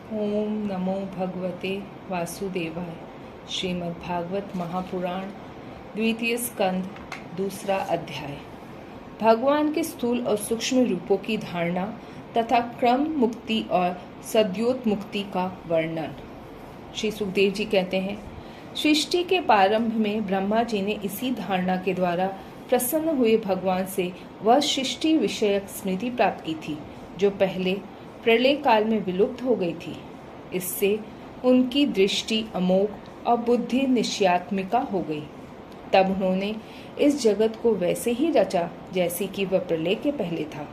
ओम नमो भगवते वासुदेवाय। श्रीमद्भागवत महापुराण द्वितीय स्कंद दूसरा अध्याय। भगवान के स्थूल और सूक्ष्म रूपों की धारणा तथा क्रम मुक्ति और सद्योतमुक्ति का वर्णन। श्री सुखदेव जी कहते हैं, सृष्टि के प्रारंभ में ब्रह्मा जी ने इसी धारणा के द्वारा प्रसन्न हुए भगवान से वह सृष्टि विषयक स्मृति प्राप्त की थी जो पहले प्रलय काल में विलुप्त हो गई थी। इससे उनकी दृष्टि अमोघ और बुद्धि निश्चयात्मिका हो गई। तब उन्होंने इस जगत को वैसे ही रचा जैसे कि वह प्रलय के पहले था।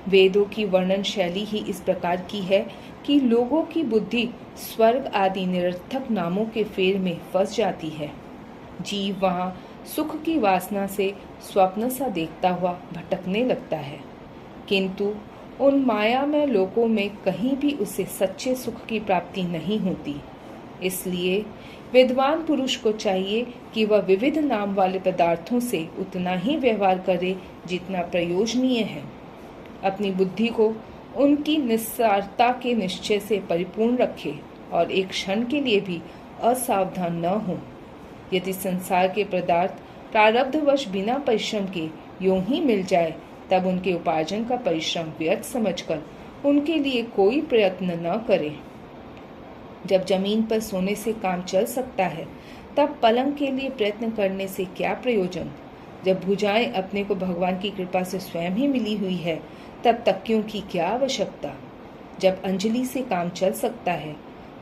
वेदों की वर्णन शैली ही इस प्रकार की है कि लोगों की बुद्धि स्वर्ग आदि निरर्थक नामों के फेर में फंस जाती है। जीव वहाँ सुख की वासना से स्वप्न सा देखता हुआ भटकने लगता है, किंतु उन मायामय लोकों में कहीं भी उसे सच्चे सुख की प्राप्ति नहीं होती। इसलिए विद्वान पुरुष को चाहिए कि वह विविध नाम वाले पदार्थों से उतना ही व्यवहार करे जितना प्रयोजनीय है। अपनी बुद्धि को उनकी निस्सारता के निश्चय से परिपूर्ण रखे और एक क्षण के लिए भी असावधान न हो। यदि संसार के पदार्थ प्रारब्धवश बिना परिश्रम के यूं ही मिल जाए तब उनके उपार्जन का परिश्रम व्यर्थ समझकर उनके लिए कोई प्रयत्न न करे। जब जमीन पर सोने से काम चल सकता है तब पलंग के लिए प्रयत्न करने से क्या प्रयोजन। जब भुजाएं अपने को भगवान की कृपा से स्वयं ही मिली हुई है तब तकियों की क्या आवश्यकता। जब अंजलि से काम चल सकता है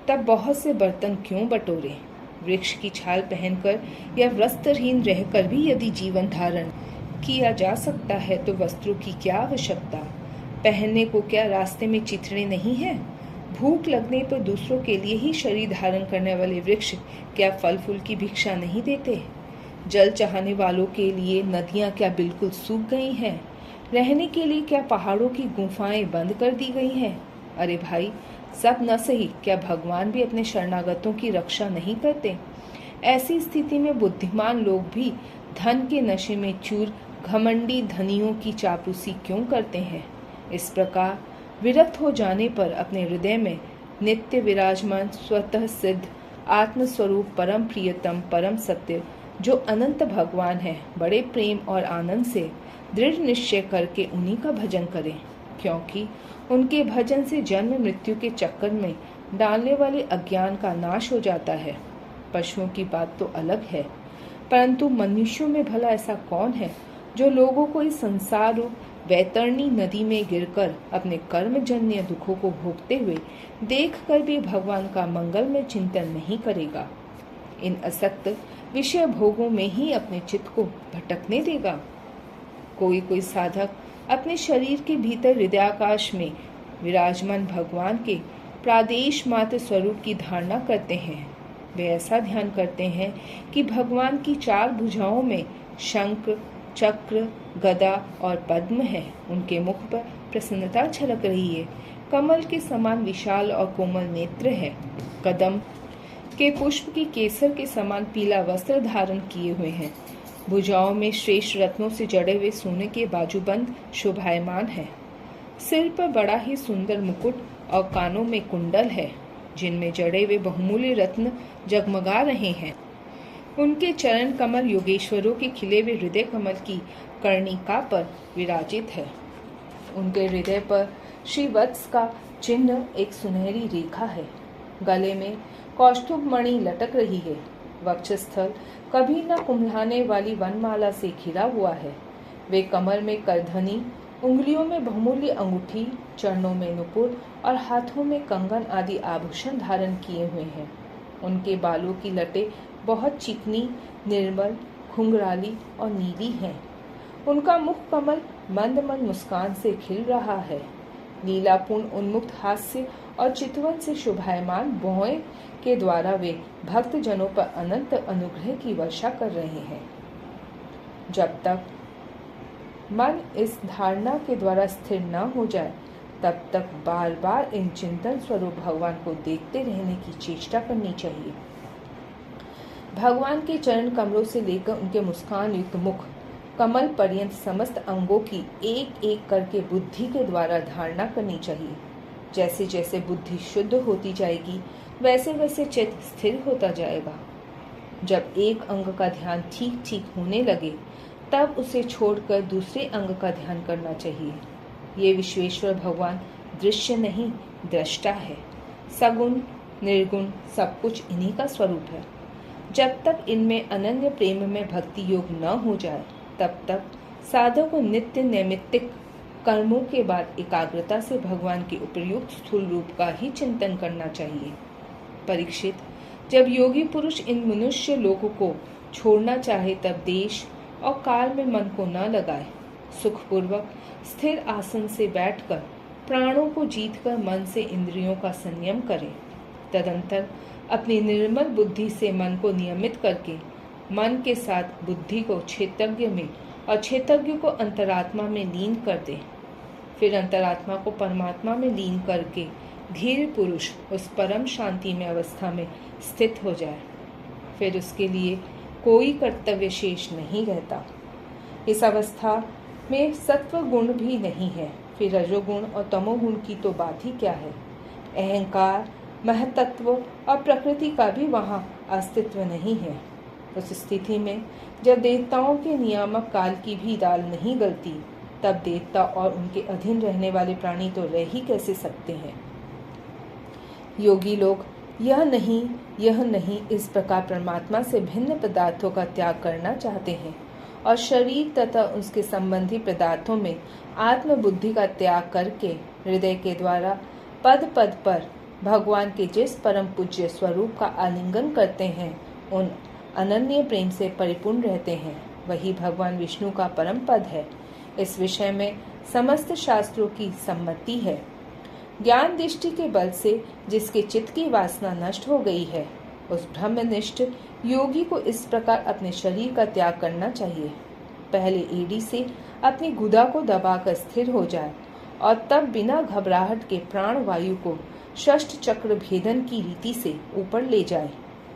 तब बहुत से बर्तन क्यों बटोरे। वृक्ष की छाल पहनकर या वस्त्रहीन रहकर भी यदि जीवन धारण किया जा सकता है तो वस्त्रों की क्या आवश्यकता। पहनने को क्या रास्ते में चिथड़े नहीं है। भूख लगने पर दूसरों के लिए ही शरीर धारण करने वाले वृक्ष क्या फल फूल की भिक्षा नहीं देते। जल चाहने वालों के लिए नदियां क्या बिल्कुल सूख गई हैं। रहने के लिए क्या पहाड़ों की गुफाएं बंद कर दी गई हैं। अरे भाई, सब न सही क्या भगवान भी अपने शरणागतों की रक्षा नहीं करते। ऐसी स्थिति में बुद्धिमान लोग भी धन के नशे में चूर घमंडी धनियों की चापलूसी क्यों करते हैं। इस प्रकार विरक्त हो जाने पर अपने हृदय में नित्य विराजमान स्वतः सिद्ध आत्मस्वरूप परम प्रियतम परम सत्य जो अनंत भगवान है बड़े प्रेम और आनंद से दृढ़ निश्चय करके उन्हीं का भजन करें, क्योंकि उनके भजन से जन्म मृत्यु के चक्कर में डालने वाले अज्ञान का नाश हो जाता है। पशुओं की बात तो अलग है, परंतु मनुष्यों में भला ऐसा कौन है जो लोगों को इस संसार रूप वैतरणी नदी में गिरकर अपने कर्मजन्य दुखों को भोगते हुए देखकर भी भगवान का मंगलमय चिंतन नहीं करेगा। इन असक्त विषय भोगों में ही अपने चित्त को भटकने देगा। कोई कोई साधक अपने शरीर के भीतर हृदयाकाश में विराजमान भगवान के प्रादेश मात्र स्वरूप की धारणा करते हैं। वे ऐसा ध्यान करते हैं कि भगवान की चार भुजाओं में शंख चक्र गदा और पद्म है। उनके मुख पर प्रसन्नता छलक रही है। कमल के समान विशाल और कोमल नेत्र है। कदम के पुष्प की केसर के समान पीला वस्त्र धारण किए हुए हैं। भुजाओं में श्रेष्ठ रत्नों से जड़े हुए सोने के बाजूबंद शोभायमान है। सिर पर बड़ा ही सुंदर मुकुट और कानों में कुंडल है जिनमें जड़े हुए बहुमूल्य रत्न जगमगा रहे हैं। उनके चरण कमल योगेश्वरों के खिले हुए हृदय कमल की कर्णिका पर विराजित है। उनके हृदय पर श्रीवत्स का चिन्ह एक सुनहरी रेखा है। गले में कौस्तुभ मणि लटक रही है। वक्षस्थल कभी न कुम्हलाने वाली वनमाला से घिरा हुआ है। वे कमर में करधनी, उंगलियों में बहुमूल्य अंगूठी, चरणों में नुपुर और हाथों में कंगन आदि आभूषण धारण किए हुए हैं। उनके बालों की लटें बहुत चिकनी, निर्मल, घुंघराली और नीली हैं। उनका मुख कमल मंद मंद मुस्कान से खिल रहा है। लीलापूर्ण उन्मुक्त हास्य और चितवन से शोभायमान भौएं के द्वारा वे भक्त जनों पर अनंत अनुग्रह की वर्षा कर रहे हैं। जब तक मन इस धारणा के द्वारा स्थिर न हो जाए तब तक बार बार इन चिंतन स्वरूप भगवान को देखते रहने की चेष्टा करनी चाहिए। भगवान के चरण कमलों से लेकर उनके मुस्कान युक्त मुख कमल पर्यंत समस्त अंगों की एक एक करके बुद्धि के द्वारा धारणा करनी चाहिए। जैसे जैसे बुद्धि शुद्ध होती जाएगी वैसे वैसे चित्त स्थिर होता जाएगा। जब एक अंग का ध्यान ठीक ठीक होने लगे तब उसे छोड़कर दूसरे अंग का ध्यान करना चाहिए। ये विश्वेश्वर भगवान दृश्य नहीं, दृष्टा है। सगुण निर्गुण सब कुछ इन्हीं का स्वरूप है। जब तक इनमें अनन्य प्रेम में भक्ति योग न हो जाए तब तक साधक को नित्य नैमित्तिक कर्मों के बाद एकाग्रता से भगवान के उपयुक्त स्थूल रूप का ही चिंतन करना चाहिए। परीक्षित, जब योगी पुरुष इन मनुष्य लोगों को छोड़ना चाहे तब देश और काल में मन को न लगाए, सुखपूर्वक स्थिर आसन से बैठकर प्राणों को जीतकर मन से इंद्रियों का संयम करे। तदंतर अपनी निर्मल बुद्धि से मन को नियमित करके मन के साथ बुद्धि को क्षेत्रज्ञ में और क्षेत्रज्ञ को अंतरात्मा में लीन कर दे। फिर अंतरात्मा को परमात्मा में लीन करके धीर पुरुष उस परम शांति में अवस्था में स्थित हो जाए। फिर उसके लिए कोई कर्तव्य शेष नहीं रहता। इस अवस्था में सत्व गुण भी नहीं है। फिर रजोगुण और तमोगुण की तो बात ही क्या है। अहंकार, महतत्व और प्रकृति का भी वहाँ अस्तित्व नहीं है। उस स्थिति में जब देवताओं के नियामक काल की भी दाल नहीं गलती तब देवता और उनके अधीन रहने वाले प्राणी तो रह ही कैसे सकते हैं। योगी लोग यह नहीं इस प्रकार परमात्मा से भिन्न पदार्थों का त्याग करना चाहते हैं और शरीर तथा उसके संबंधी पदार्थों में आत्मबुद्धि का त्याग करके हृदय के द्वारा पद पद पर भगवान के जिस परम पूज्य स्वरूप का आलिंगन करते हैं, उन अनन्य प्रेम से परिपूर्ण रहते हैं, वही भगवान विष्णु का परम पद है। इस विषय में समस्त शास्त्रों की सम्मति है। ज्ञान दृष्टि के बल से जिसके चित्त की वासना नष्ट हो गई है, उस ब्रह्मनिष्ठ योगी को इस प्रकार अपने शरीर का त्याग करना चाहिए। पहले एड़ी से अपनी गुदा को दबाकर स्थिर हो जाए और तब बिना घबराहट के प्राण वायु को षष्ठ चक्र भेदन की रीति से ऊपर ले जाए।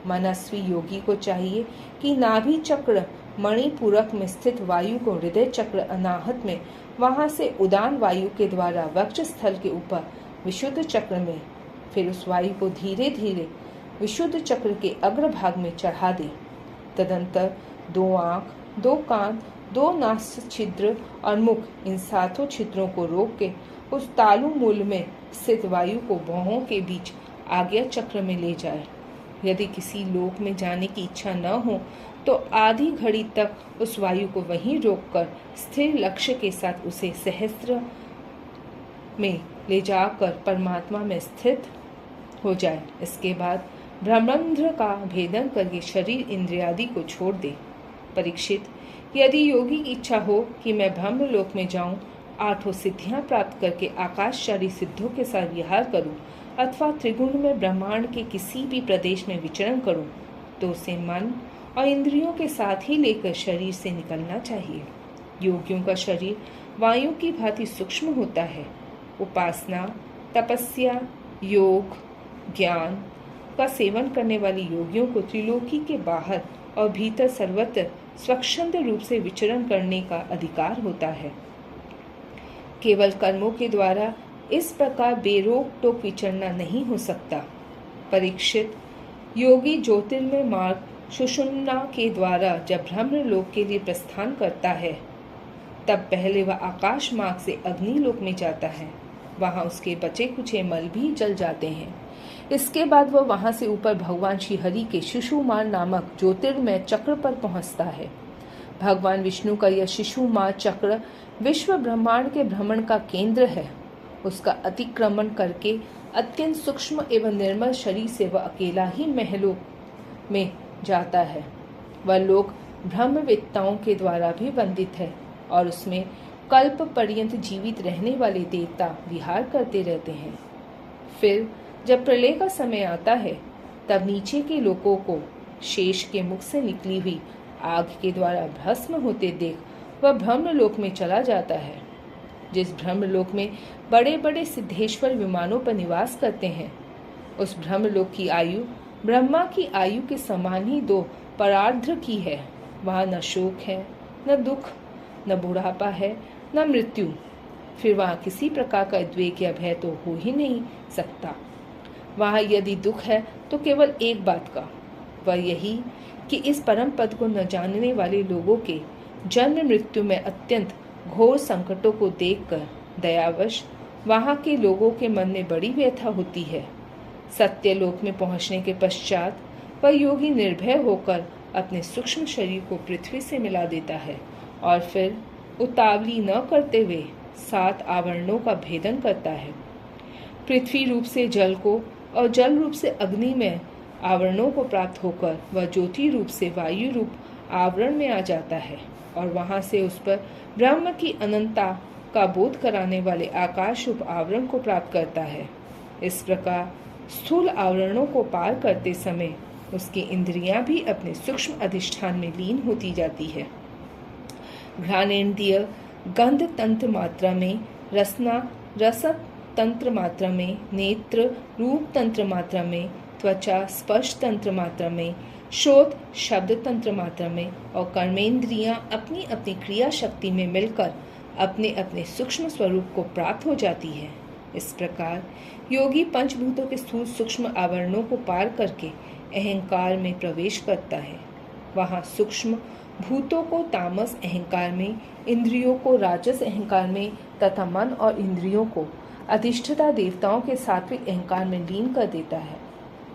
मनस्वी योगी को चाहिए कि नाभि चक्र मणिपूरक में स्थित वायु को हृदय चक्र अनाहत में वहां से उदान वायु के द्वारा वक्ष स्थल के ऊपर विशुद्ध चक्र में, फिर उस वायु को धीरे धीरे विशुद्ध चक्र के अग्रभाग में चढ़ा दे। तदंतर 2 आंख, 2 कान, 2 नासिक छिद्र और मुख, इन 7 छिद्रों को रोक के उस तालु मूल में स्थित वायु को भौहों के बीच आज्ञा चक्र में ले जाए। यदि किसी लोक में जाने की इच्छा न हो तो आधी घड़ी तक उस वायु को वहीं रोककर स्थिर लक्ष्य के साथ उसे सहस्त्र में ले जाकर परमात्मा में स्थित हो जाए। इसके बाद ब्रह्मरंध्र का भेदन करके शरीर इंद्रियादि को छोड़ दे। परीक्षित, यदि योगी की इच्छा हो कि मैं ब्रह्मलोक में जाऊं, 8 सिद्धियां प्राप्त करके आकाशचारी सिद्धों के साथ विहार करूं अथवा त्रिगुण में ब्रह्मांड के किसी भी प्रदेश में विचरण करूं, तो उसे मन और इंद्रियों के साथ ही लेकर शरीर से निकलना चाहिए। योगियों का शरीर वायु की भांति सूक्ष्म होता है। उपासना, तपस्या, योग, ज्ञान का सेवन करने वाले योगियों को त्रिलोकी के बाहर और भीतर सर्वत्र स्वच्छंद रूप से विचरण करने का अधिकार होता है। केवल कर्मों के द्वारा इस प्रकार बेरोक टोक विचरना नहीं हो सकता। परीक्षित, योगी ज्योतिर्मय मार्ग सुषुम्ना के द्वारा जब ब्रह्मलोक के लिए प्रस्थान करता है तब पहले वह आकाश मार्ग से अग्निलोक में जाता है। वहां उसके बचे कुचे मल भी जल जाते हैं। इसके बाद वह वहां से ऊपर भगवान श्री हरि के शिशुमार नामक ज्योतिर्मय चक्र पर पहुंचता है। भगवान विष्णु का यह शिशुमार चक्र विश्व ब्रह्मांड के भ्रमण का केंद्र है। उसका अतिक्रमण करके अत्यंत सूक्ष्म एवं निर्मल शरीर से वह अकेला ही महलों में जाता है। वह लोक ब्रह्मवेत्ताओं के द्वारा भी वंदित है और उसमें कल्प पर्यंत जीवित रहने वाले देवता विहार करते रहते हैं। फिर जब प्रलय का समय आता है तब नीचे के लोगों को शेष के मुख से निकली हुई आग के द्वारा भस्म होते देख वह ब्रह्मलोक में चला जाता है। जिस ब्रह्मलोक में बड़े बड़े सिद्धेश्वर विमानों पर निवास करते हैं, उस ब्रह्मलोक की आयु ब्रह्मा की आयु के समान ही 2 परार्ध की है। वहाँ न शोक है, न दुख, न बुढ़ापा है, न मृत्यु। फिर वहाँ किसी प्रकार का उद्वेग या भय तो हो ही नहीं सकता। वहाँ यदि दुख है तो केवल एक बात का, वह यही कि इस परम पद को न जानने वाले लोगों के जन्म मृत्यु में अत्यंत घोर संकटों को देखकर दयावश वहाँ के लोगों के मन में बड़ी व्यथा होती है। सत्य लोक में पहुँचने के पश्चात वह योगी निर्भय होकर अपने सूक्ष्म शरीर को पृथ्वी से मिला देता है और फिर उतावली न करते हुए 7 आवरणों का भेदन करता है। पृथ्वी रूप से जल को और जल रूप से अग्नि में आवरणों को प्राप्त होकर वह ज्योति रूप से वायु रूप आवरण में आ जाता है और वहां से उस पर ब्रह्म की अनंतता का बोध कराने वाले आकाश रूप आवरण को प्राप्त करता है। इस प्रकार स्थूल आवरणों को पार करते समय उसकी इंद्रियां भी अपने सूक्ष्म अधिष्ठान में लीन होती जाती है। घ्राणेन्द्रिय गंध तंत्र मात्रा में, रसना रस तंत्र मात्रा में, नेत्र रूप तंत्र मात्रा में, त्वचा स्पर्श तंत्र मात्रा में, श्रोत शब्द तंत्र मात्रा में और कर्मेंद्रियां अपनी अपनी क्रिया शक्ति में मिलकर अपने अपने सूक्ष्म स्वरूप को प्राप्त हो जाती है। इस प्रकार योगी पंचभूतों के स्थूल सूक्ष्म आवरणों को पार करके अहंकार में प्रवेश करता है। वहाँ सूक्ष्म भूतों को तामस अहंकार में, इंद्रियों को राजस अहंकार में तथा मन और इंद्रियों को अधिष्ठता देवताओं के सात्विक अहंकार में लीन कर देता है।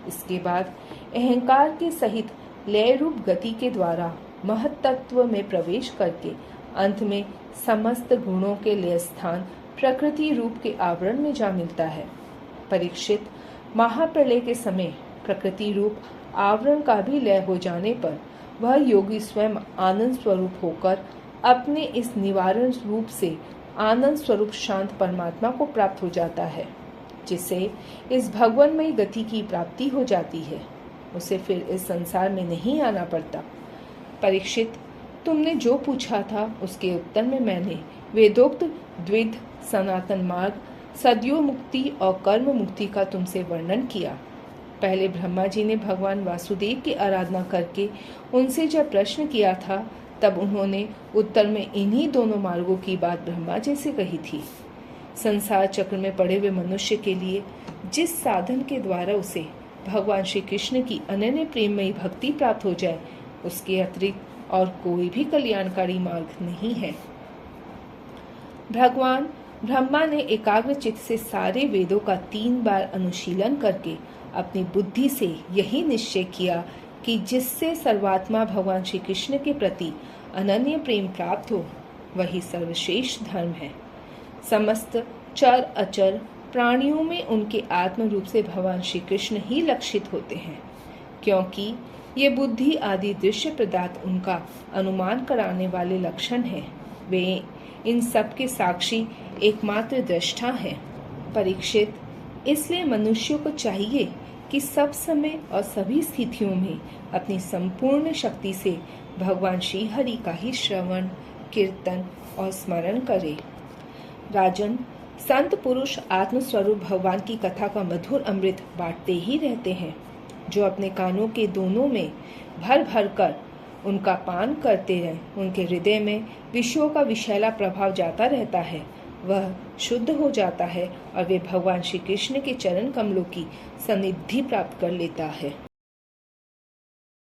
इसके बाद अहंकार के सहित लय रूप गति के द्वारा महत्तत्व में प्रवेश करके अंत में समस्त गुणों के लय स्थान प्रकृति रूप के आवरण में जा मिलता है। परीक्षित, महाप्रलय के समय प्रकृति रूप आवरण का भी लय हो जाने पर वह योगी स्वयं आनंद स्वरूप होकर अपने इस निवारण रूप से आनंद स्वरूप शांत परमात्मा को प्राप्त हो जाता है, जिसे इस भगवानमयी गति की प्राप्ति हो जाती है। उसे फिर इस संसार में नहीं आना पड़ता। परीक्षित, तुमने जो पूछा था उसके उत्तर में मैंने वेदोक्त द्विध सनातन मार्ग, सद्यो मुक्ति और कर्म मुक्ति का तुमसे वर्णन किया। पहले ब्रह्मा जी ने भगवान वासुदेव की आराधना करके उनसे जब प्रश्न किया था तब उन्होंने उत्तर में इन्हीं दोनों मार्गों की बात ब्रह्मा जी से कही थी। संसार चक्र में पड़े हुए मनुष्य के लिए जिस साधन के द्वारा उसे भगवान श्री कृष्ण की अनन्य प्रेममयी भक्ति प्राप्त हो जाए, उसके अतिरिक्त और कोई भी कल्याणकारी मार्ग नहीं है। भगवान ब्रह्मा ने एकाग्र चित्त से सारे वेदों का 3 बार अनुशीलन करके अपनी बुद्धि से यही निश्चय किया कि जिससे सर्वात्मा भगवान श्री कृष्ण के प्रति अनन्य प्रेम प्राप्त हो, वही सर्वश्रेष्ठ धर्म है। समस्त चर अचर प्राणियों में उनके आत्म रूप से भगवान श्री कृष्ण ही लक्षित होते हैं, क्योंकि ये बुद्धि आदि दृश्य पदार्थ उनका अनुमान कराने वाले लक्षण हैं। वे इन सब के साक्षी एकमात्र दृष्टा हैं। परीक्षित, इसलिए मनुष्यों को चाहिए कि सब समय और सभी स्थितियों में अपनी संपूर्ण शक्ति से भगवान श्री हरि का ही श्रवण, कीर्तन और स्मरण करे। राजन, संत पुरुष आत्मस्वरूप भगवान की कथा का मधुर अमृत बांटते ही रहते हैं। जो अपने कानों के दोनों में भर भर कर उनका पान करते रहे, उनके हृदय में विषयों का विषैला प्रभाव जाता रहता है, वह शुद्ध हो जाता है और वे भगवान श्री कृष्ण के चरण कमलों की सन्निधि प्राप्त कर लेता है।